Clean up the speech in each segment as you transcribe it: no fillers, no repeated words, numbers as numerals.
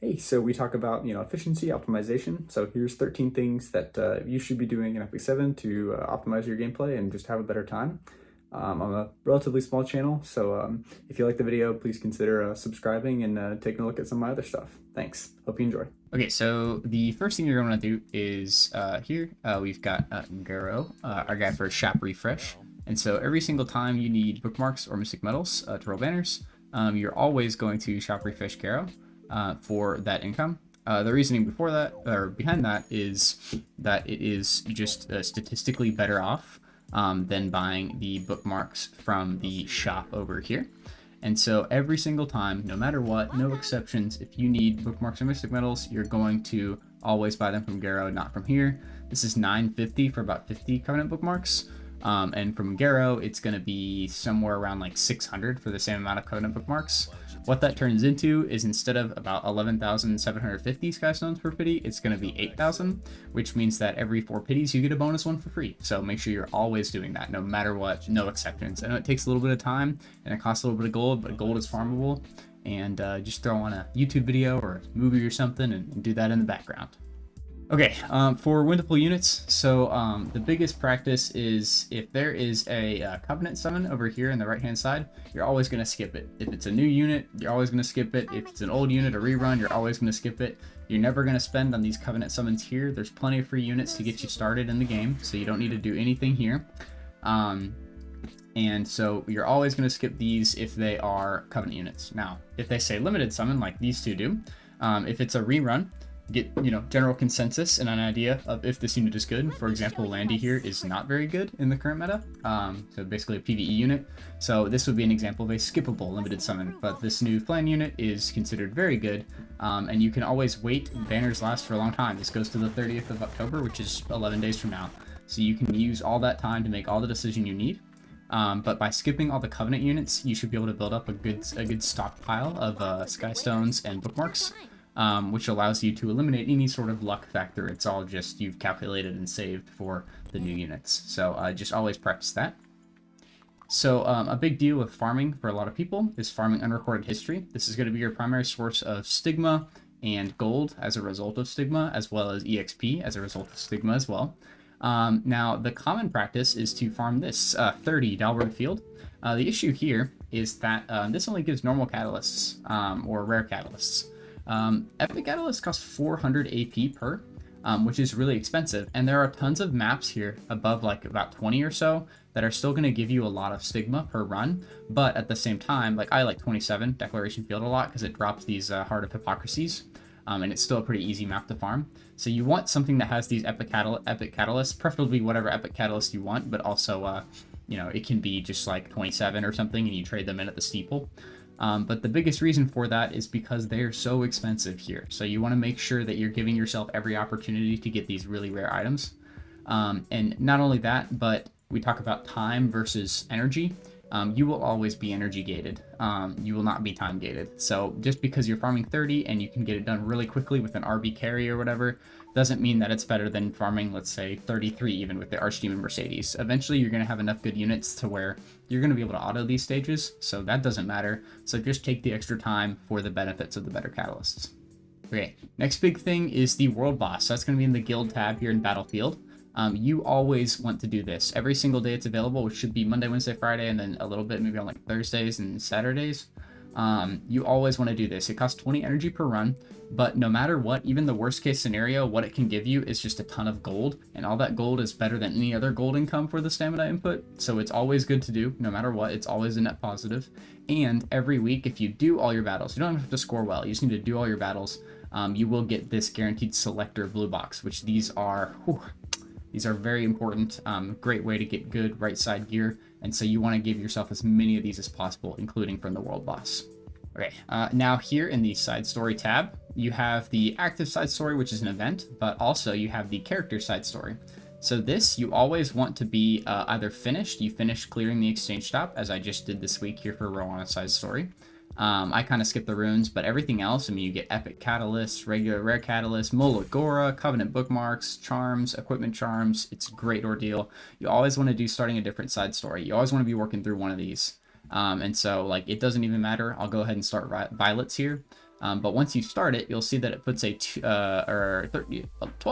Hey, so we talk about, efficiency, optimization. So here's 13 things that you should be doing in Epic 7 to optimize your gameplay and just have a better time. I'm a relatively small channel, so if you like the video, please consider subscribing and taking a look at some of my other stuff. Thanks. Hope you enjoy. Okay, so the first thing you're going to do is here we've got Garo, our guy for shop refresh. And so every single time you need bookmarks or mystic metals to roll banners, you're always going to shop refresh Garo for that income. The reasoning before that or behind that is that it is just statistically better off than buying the bookmarks from the shop over here. And so every single time, no matter what, no exceptions, if you need bookmarks or mystic metals, you're going to always buy them from Garo, not from here. This is $9.50 for about 50 Covenant bookmarks. And from Garo, it's going to be somewhere around like 600 for the same amount of Covenant bookmarks. What that turns into is instead of about 11,750 Sky Stones per pity, it's going to be 8,000, which means that every 4 pities you get a bonus one for free. So make sure you're always doing that, no matter what, no exceptions. I know it takes a little bit of time and it costs a little bit of gold, but gold is farmable. And just throw on a YouTube video or a movie or something and do that in the background. Okay, for windable units, so the biggest practice is if there is a Covenant summon over here on the right-hand side, you're always going to skip it. If it's a new unit, you're always going to skip it. If it's an old unit, a rerun, you're always going to skip it. You're never going to spend on these Covenant summons here. There's plenty of free units to get you started in the game, so you don't need to do anything here. And so you're always going to skip these if they are Covenant units. Now, if they say limited summon, like these two do, if it's a rerun, get general consensus and an idea of if this unit is good. For example, Landy here is not very good in the current meta, so basically a PvE unit. So this would be an example of a skippable limited summon, but this new Flan unit is considered very good, and you can always wait. Banners last for a long time. This goes to the 30th of October, which is 11 days from now. So you can use all that time to make all the decision you need. But by skipping all the Covenant units, you should be able to build up a good stockpile of Sky Stones and bookmarks. Which allows you to eliminate any sort of luck factor. It's all just you've calculated and saved for the new units. So just always practice that. So a big deal with farming for a lot of people is farming unrecorded history. This is going to be your primary source of stigma and gold as a result of stigma, as well as EXP as a result of stigma as well. Now, the common practice is to farm this 30 Dalberg Field. The issue here is that this only gives normal catalysts or rare catalysts. Epic Catalyst costs 400 AP per, which is really expensive, and there are tons of maps here above like about 20 or so that are still going to give you a lot of stigma per run, but at the same time, like I like 27 Declaration Field a lot because it drops these Heart of Hypocrisies, and it's still a pretty easy map to farm. So you want something that has these epic catalysts, preferably whatever epic catalyst you want, but also it can be just like 27 or something and you trade them in at the steeple. But the biggest reason for that is because they're so expensive here. So you want to make sure that you're giving yourself every opportunity to get these really rare items. And not only that, but we talk about time versus energy. You will always be energy gated. You will not be time gated. So just because you're farming 30 and you can get it done really quickly with an RB carry or whatever, doesn't mean that it's better than farming, let's say, 33 even with the Archdemon Mercedes. Eventually, you're going to have enough good units to where you're going to be able to auto these stages, so that doesn't matter. So just take the extra time for the benefits of the better catalysts. Okay, next big thing is the World Boss. So that's going to be in the Guild tab here in Battlefield. You always want to do this. Every single day it's available, which should be Monday, Wednesday, Friday, and then a little bit maybe on like Thursdays and Saturdays. You always want to do this. It costs 20 energy per run, but no matter what, even the worst case scenario, what it can give you is just a ton of gold, and all that gold is better than any other gold income for the stamina input, so it's always good to do. No matter what, it's always a net positive. And every week, if you do all your battles, you don't have to score well, you just need to do all your battles, you will get this guaranteed selector blue box, which these are very important. Great way to get good right side gear, and so you want to give yourself as many of these as possible, including from the World Boss. Okay, now here in the side story tab, you have the active side story, which is an event, but also you have the character side story. So this, you always want to be either finished, you finish clearing the exchange stop, as I just did this week here for Rowana side story. I kind of skipped the runes, but everything else, I mean, you get epic catalysts, regular rare catalysts, Molagora, covenant bookmarks, charms, equipment charms. It's a great ordeal. You always want to do starting a different side story. You always want to be working through one of these. And so, like, it doesn't even matter. I'll go ahead and start violets here. But once you start it, you'll see that it puts a 12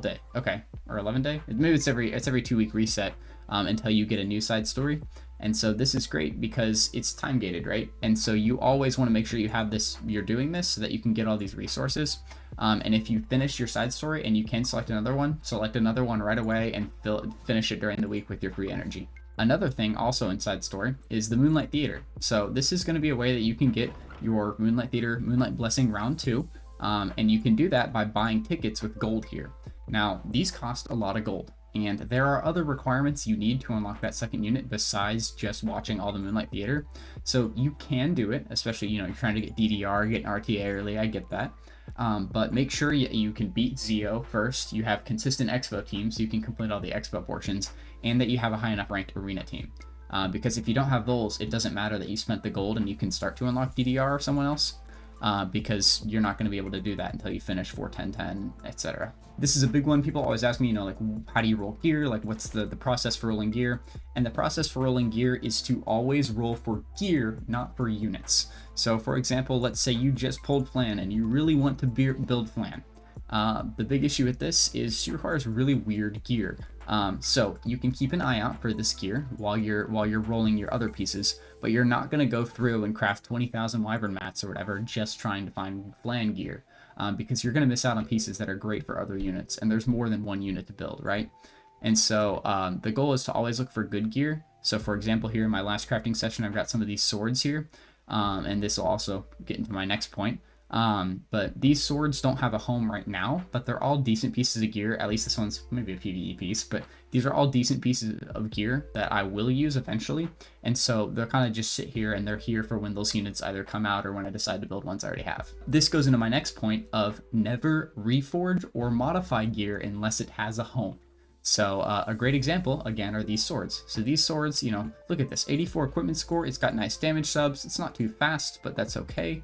day, okay, or 11 day. Maybe it's every 2-week reset until you get a new side story. And so this is great because it's time gated, right? And so you always want to make sure you have this, you're doing this so that you can get all these resources. And if you finish your side story and you can select another one right away and finish it during the week with your free energy. Another thing also in side story is the Moonlight Theater. So this is going to be a way that you can get your Moonlight Theater, Moonlight Blessing round 2. And you can do that by buying tickets with gold here. Now, these cost a lot of gold. And there are other requirements you need to unlock that second unit besides just watching all the Moonlight Theater. So you can do it, especially, you're trying to get DDR, get an RTA early, I get that. But make sure you can beat Zeo first, you have consistent Expo teams, so you can complete all the Expo portions, and that you have a high enough ranked arena team. Because if you don't have those, it doesn't matter that you spent the gold and you can start to unlock DDR or someone else, because you're not going to be able to do that until you finish 4, 10, 10, etc. This is a big one. People always ask me, like, how do you roll gear? Like, what's the process for rolling gear? And the process for rolling gear is to always roll for gear, not for units. So, for example, let's say you just pulled Flan and you really want to build Flan. The big issue with this is she requires really weird gear. So you can keep an eye out for this gear while you're rolling your other pieces, but you're not going to go through and craft 20,000 wyvern mats or whatever just trying to find Flan gear. Because you're going to miss out on pieces that are great for other units, and there's more than one unit to build, right? And so the goal is to always look for good gear. So for example, here in my last crafting session, I've got some of these swords here, and this will also get into my next point. But these swords don't have a home right now, but they're all decent pieces of gear. At least this one's maybe a PvE piece, but these are all decent pieces of gear that I will use eventually. And so they'll kind of just sit here, and they're here for when those units either come out or when I decide to build ones I already have. This goes into my next point of never reforge or modify gear unless it has a home. So a great example, again, are these swords. So these swords, look at this, 84 equipment score. It's got nice damage subs. It's not too fast, but that's okay.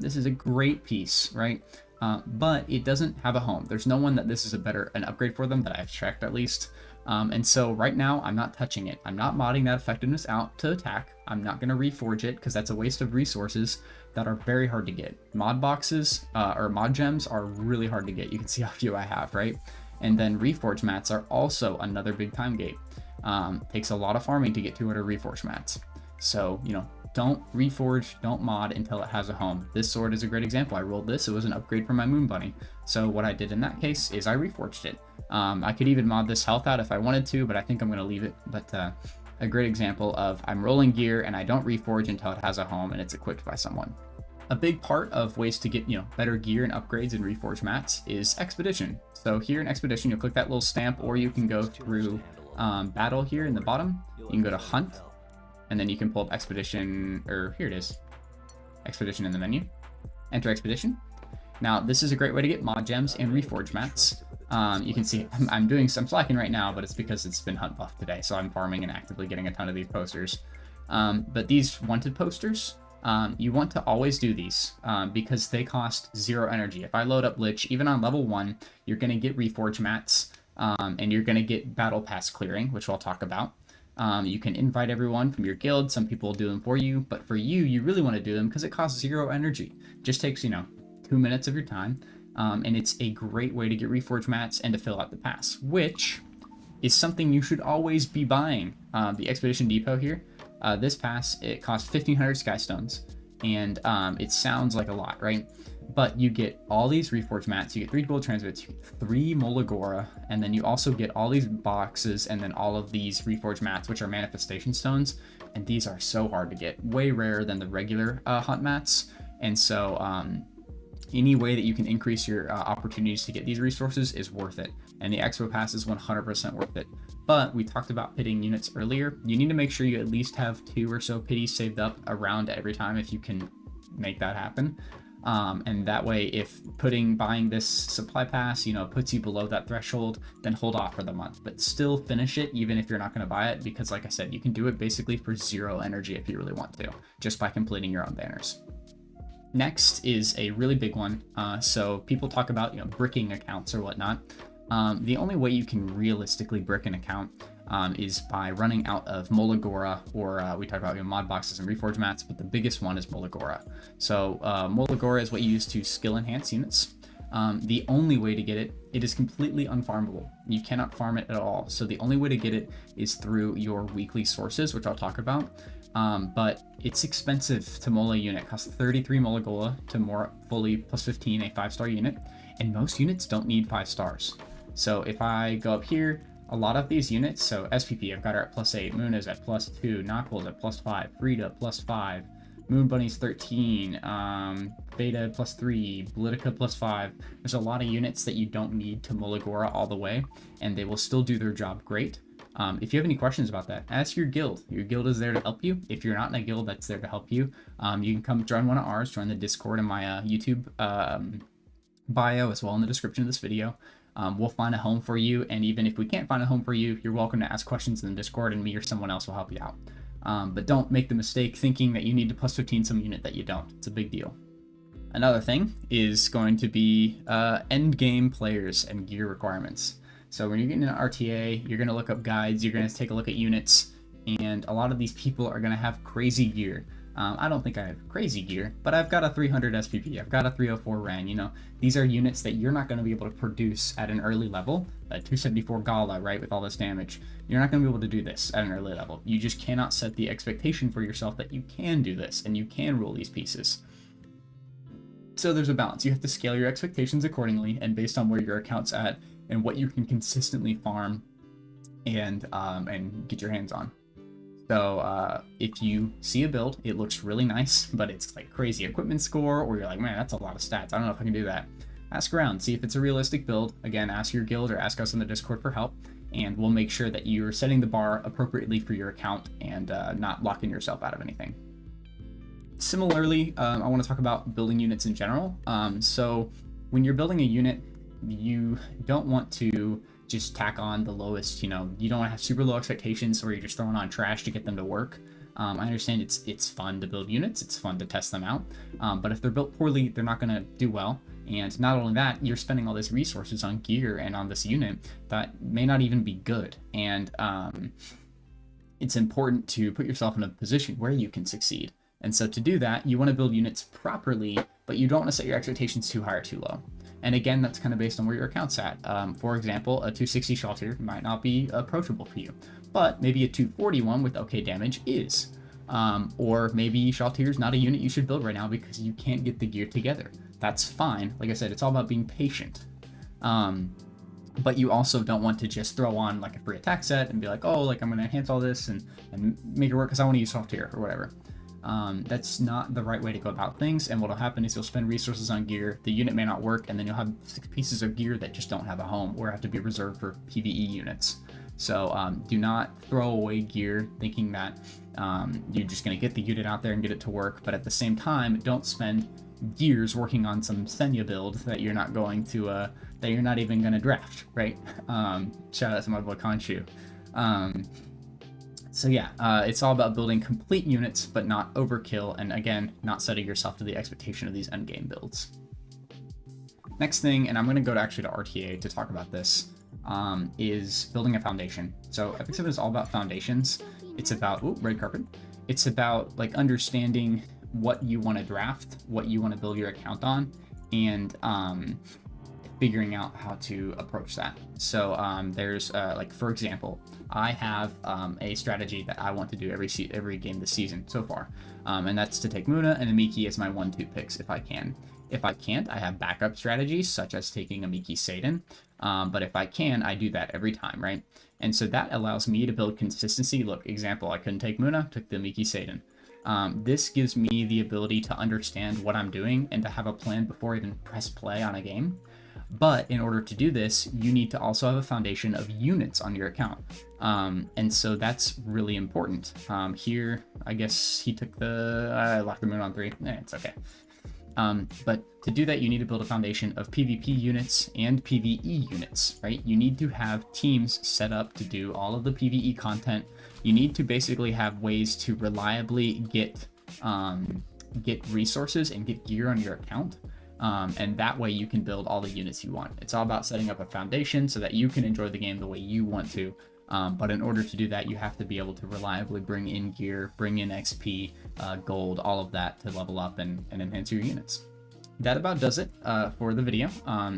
This is a great piece, right? But it doesn't have a home. There's no one that this is an upgrade for them that I've checked at least. And so right now I'm not touching it. I'm not modding that effectiveness out to attack. I'm not going to reforge it because that's a waste of resources that are very hard to get. Mod boxes or mod gems are really hard to get. You can see how few I have, right? And then reforge mats are also another big time gate. Takes a lot of farming to get 200 reforge mats. So, don't reforge, don't mod until it has a home. This sword is a great example. I rolled this, it was an upgrade from my Moon Bunny. So what I did in that case is I reforged it. I could even mod this health out if I wanted to, but I think I'm going to leave it. But a great example of I'm rolling gear and I don't reforge until it has a home and it's equipped by someone. A big part of ways to get, better gear and upgrades in reforge mats is Expedition. So here in Expedition, you'll click that little stamp, or you can go through Battle here in the bottom. You can go to Hunt, and then you can pull up Expedition, or here it is, Expedition in the menu. Enter Expedition. Now, this is a great way to get mod gems and reforge mats. You can see I'm slacking right now, but it's because it's been hunt buff today, so I'm farming and actively getting a ton of these posters. But these wanted posters, you want to always do these because they cost 0 energy. If I load up Lich, even on level 1, you're going to get reforge mats, and you're going to get battle pass clearing, which I'll talk about. You can invite everyone from your guild. Some people will do them for you, but for you, you really want to do them because it costs 0 energy. Just takes, 2 minutes of your time. And it's a great way to get reforge mats and to fill out the pass, which is something you should always be buying. The Expedition Depot here, this pass, it costs 1,500 Skystones, and it sounds like a lot, right? But you get all these reforge mats, you get 3 gold transmits, you get 3 Molagora, and then you also get all these boxes and then all of these reforge mats, which are manifestation stones, and these are so hard to get, way rarer than the regular hunt mats. And so any way that you can increase your opportunities to get these resources is worth it, and the Expo Pass is 100% worth it. But we talked about pitting units earlier. You need to make sure you at least have 2 or so pitties saved up around every time if you can make that happen. And that way, if buying this supply pass, puts you below that threshold, then hold off for the month, but still finish it even if you're not going to buy it, because like I said, you can do it basically for 0 energy if you really want to, just by completing your own banners. Next is a really big one. So people talk about, bricking accounts or whatnot. The only way you can realistically brick an account is by running out of Molagora, or we talk about mod boxes and Reforge mats, but the biggest one is Molagora. So Molagora is what you use to skill enhance units. The only way to get it, it is completely unfarmable. You cannot farm it at all. So the only way to get it is through your weekly sources, which I'll talk about. But it's expensive to mola unit. It costs 33 Molagora to more fully plus 15, a 5-star unit. And most units don't need 5 stars. So if I go up here, a lot of these units, so SPP, I've got her at +8, Moon is at +2, Knockhole's at +5, Frida +5, Moon Bunny's 13, Beta +3, Politica +5. There's a lot of units that you don't need to Molagora all the way, and they will still do their job great. If you have any questions about that, ask your guild. Your guild is there to help you. If you're not in a guild that's there to help you, you can come join one of ours, join the Discord in my YouTube bio as well in the description of this video. We'll find a home for you, and even if we can't find a home for you, you're welcome to ask questions in the Discord, and me or someone else will help you out. But don't make the mistake thinking that you need to +15 some unit that you don't. It's a big deal. Another thing is going to be end game players and gear requirements. So when you're getting an RTA, you're going to look up guides, you're going to take a look at units, and a lot of these people are going to have crazy gear. I don't think I have crazy gear, but I've got a 300 SPP, I've got a 304 RAN, you know. These are units that you're not going to be able to produce at an early level. A 274 Gala, right, with all this damage. You're not going to be able to do this at an early level. You just cannot set the expectation for yourself that you can do this, and you can rule these pieces. So there's a balance. You have to scale your expectations accordingly, and based on where your account's at, and what you can consistently farm and get your hands on. So if you see a build, it looks really nice, but it's like crazy equipment score, or you're like, man, that's a lot of stats. I don't know if I can do that. Ask around, see if it's a realistic build. Again, ask your guild or ask us in the Discord for help, and we'll make sure that you're setting the bar appropriately for your account and not locking yourself out of anything. Similarly, I want to talk about building units in general. So when you're building a unit, you don't want to just tack on the lowest, you know, you don't want to have super low expectations where you're just throwing on trash to get them to work. I understand it's fun to build units, it's fun to test them out, but if they're built poorly, they're not going to do well. And not only that, you're spending all these resources on gear and on this unit that may not even be good. And it's important to put yourself in a position where you can succeed. And so to do that, you want to build units properly, but you don't want to set your expectations too high or too low. And again, that's kind of based on where your account's at. For example, a 260 Shelter might not be approachable for you, but maybe a 241 with okay damage is. Or maybe Shelter's not a unit you should build right now because you can't get the gear together. That's fine. Like I said, it's all about being patient. But you also don't want to just throw on like a free attack set and be like, oh, like I'm going to enhance all this and make it work because I want to use soft tier or whatever. That's not the right way to go about things, and what'll happen is you'll spend resources on gear, the unit may not work, and then you'll have 6 pieces of gear that just don't have a home or have to be reserved for PvE units. So do not throw away gear thinking that you're just going to get the unit out there and get it to work, but at the same time, don't spend years working on some Senya build that you're not going to, that you're not even going to draft, right? Shout out to my boy Khonshu. So yeah, it's all about building complete units, but not overkill, and again, not setting yourself to the expectation of these endgame builds. Next thing, and I'm going to go to RTA to talk about this, is building a foundation. So Epic 7 is all about foundations. It's about, red carpet. It's about like understanding what you want to draft, what you want to build your account on, and figuring out how to approach that. So there's like, for example, I have a strategy that I want to do every game this season so far, and that's to take Muna and Amiki as my 1-2 picks if I can. If I can't, I have backup strategies such as taking Amiki Satan, but if I can, I do that every time, right? And so that allows me to build consistency. Look, example, I couldn't take Muna, took the Amiki Satan. This gives me the ability to understand what I'm doing and to have a plan before I even press play on a game. But in order to do this, you need to also have a foundation of units on your account. And so that's really important. Here, I guess he took I locked the Moon on 3. It's okay. But to do that, you need to build a foundation of PvP units and PvE units, right? You need to have teams set up to do all of the PvE content. You need to basically have ways to reliably get resources and get gear on your account. And that way you can build all the units you want. It's all about setting up a foundation so that you can enjoy the game the way you want to, But in order to do that, you have to be able to reliably bring in gear, bring in XP, gold, all of that to level up and enhance your units. That about does it for the video.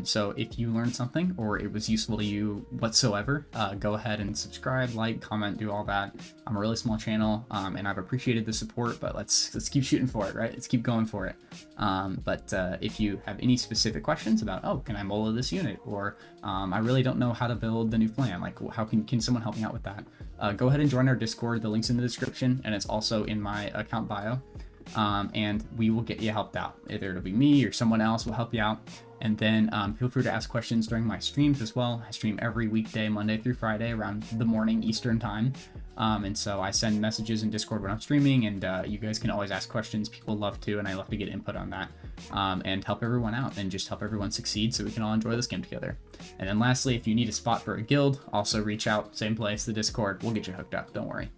So if you learned something or it was useful to you whatsoever, go ahead and subscribe, like, comment, do all that. I'm a really small channel, and I've appreciated the support, but let's keep shooting for it, right? Let's keep going for it. But if you have any specific questions about, oh, can I mola this unit? Or I really don't know how to build the new plan. Like, how can someone help me out with that? Go ahead and join our Discord. The link's in the description, and it's also in my account bio. And we will get you helped out. Either it'll be me or someone else will help you out. And then feel free to ask questions during my streams as well. I stream every weekday, Monday through Friday, around the morning Eastern time. And so I send messages in Discord when I'm streaming, and you guys can always ask questions. People love to, and I love to get input on that, and help everyone out and just help everyone succeed so we can all enjoy this game together. And then lastly, if you need a spot for a guild, also reach out, same place, the Discord. We'll get you hooked up, don't worry.